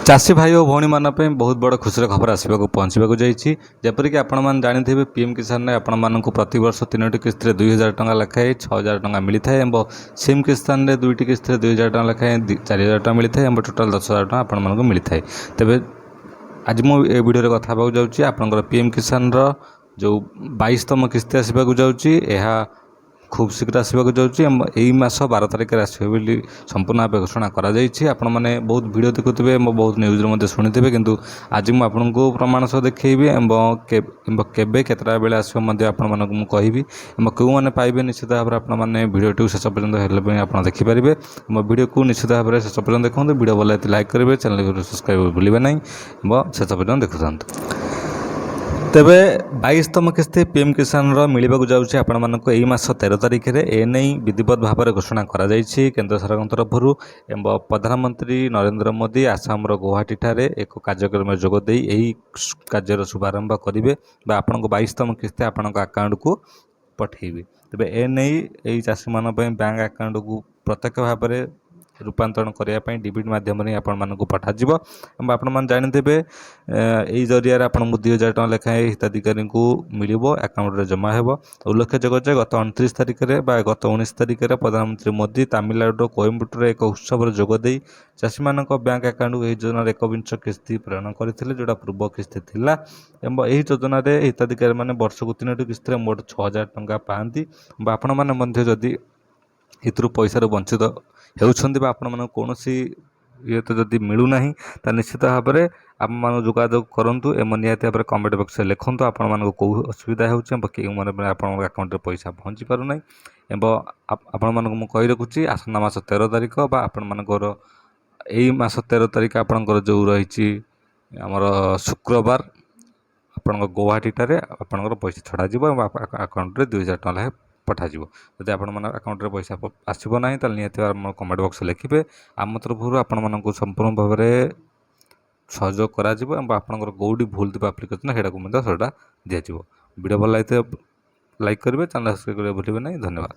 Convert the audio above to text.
चाषी भाई और भौणी मान बहुत बड़ खुशी खबर आसवाक पहुँचवाक जापरिक आपण जानी पीएम किसान ने आपण मानक प्रति वर्ष 3टी किस्त 2000 टंका लेखाएं 6000 टंका मिलता है और सीएम किसान ने 2टी किस्त 2000 टंका लेखाएं 4000 टंका मिलता है और टोटाल 10,000 टंका आपण मानक मिलता है। तेज आज मुझे वीडियो कथा जाऊँगी आपंकर पीएम किसान जो 22तम किस्ती आसवाक जाऊँगी खूब शीघ्र आसवाक जाऊँगी यही मास 12 तारिख आसवे संपूर्ण भाव घोषणा कर आपण मैंने बहुत वीडियो देखुए बहुत न्यूज शुणिथे किंतु आज मुझे प्रमाण सह देखी केवे केतटा बेले आसो आपको कहबी क्यों मैंने पाइबे निश्चित भाव में आपने वीडियो शेष पर्यटन आप देखिपारे मो वीडियो को निश्चित भाव में शेष पर्यटन देखते वीडियो भल लाइक करेंगे चैनल को सब्सक्राइब भूलें ना शेष पर्यटन देखुं। तेबे 22तम किस्ती पीएम किसान मिलवाक जाऊँगी आपण मानक यही मास 13 तारिख में एने विधिवत भाव में घोषणा कर केंद्र सरकार तरफ प्रधानमंत्री नरेंद्र मोदी आसाम गुवाहाटी ठारे एक कार्यक्रम जोगदे यही कार्यर शुभारंभ करेंगे आपण 22तम किस्ती आपण आकाउंट को पठेबे। तेबे एने यही चाषी मान बैंक आकाउंट को प्रत्यक्ष भाव में रूपांतरण करने डिबिट मध्यम आपण पठाଯିव आपण मैंने जानीथे यही जरिया आप 2000 टंका लेखाएं हिताधिकारी को मिल आकाउंट जमा हो। उल्लेखযোग्य गत 29 तारिख में गत 19 तारिख में प्रधानमंत्री मोदी तमिलनाडु कोयम्बटूर एक उत्सव जोगदे चाषी मान बैंक आकाउंट को योजन 1 किस्ती प्रेरण करते जोटा पूर्व किस्ती थिला यही योजन हिताधिकारी मैंने वर्ष को 3टी किस्त मोट 6000 टंका पाती आपण मैंने जदि एथुरु पैसा वंचित होती आपण मन कौन ये तो जदि मिलूना तो निश्चित भाव में आप जोगाजोग करूँ एवं निहती भाव में कमेंट बक्स में लिखुँ आपण मानक कौ असुविधा होने आकाउंट में पैसा पहुँची पारना आपण मानक कही रखुच्छी आसन्ना मास 13 तारिख आपण मानकर यही मास 13 तारिख आपणकर जो रही आमर शुक्रवार आपण गुवाहाटी ठारे आपणकर पैसा छड़ा आकाउंट में 2000 टंका लेखे पठाଯିव। जदि आपण मन आकाउंट में पैसा आसब ना तो निहती कमेंट बक्स लिखे आम तरफ आपण मानक संपूर्ण भाव में सहयोग करा आपंकर कौटी भूल थी आप्लिकेसन सेटा दिज्व। वीडियो भल लगे लाइक करेंगे चैनल सब्सक्राइब करेंगे भूलें नहीं। धन्यवाद।